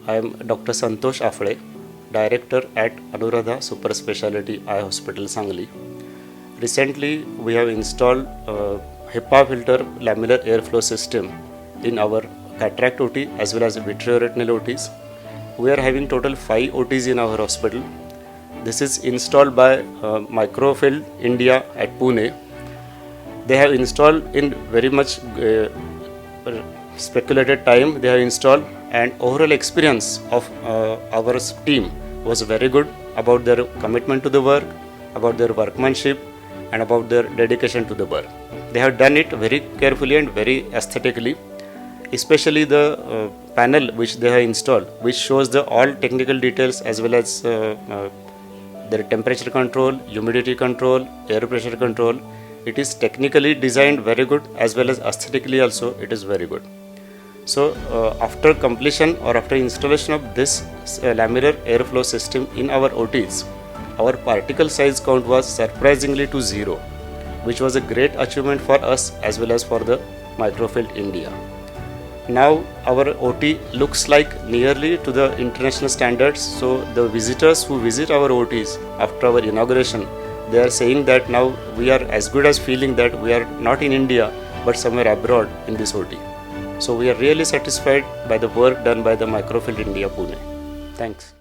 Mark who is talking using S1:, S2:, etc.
S1: I am Dr. Santosh Aphale, Director at Anuradha Super Speciality Eye Hospital, Sangali. Recently, we have installed a HEPA filter laminar airflow system in our cataract OT as well as vitreoretinal OTs. We are having total 5 OTs in our hospital. This is installed by MicroFilt India at Pune. They have installed in very much speculated time. They have installed, and overall experience of our team was very good about their commitment to the work, about their workmanship, and about their dedication to the work. They have done it very carefully and very aesthetically, especially the panel which they have installed, which shows the all technical details as well as their temperature control, humidity control, air pressure control. It is technically designed very good as well as aesthetically also it is very good. So after completion or after installation of this laminar airflow system in our OTs, our particle size count was surprisingly to 0, which was a great achievement for us as well as for the MicroFilt India. Now our OT looks like nearly to the international standards, so the visitors who visit our OTs after our inauguration, they are saying that now we are as good as feeling that we are not in India but somewhere abroad in this OT. So we are really satisfied by the work done by the MicroFilt India Pune. Thanks.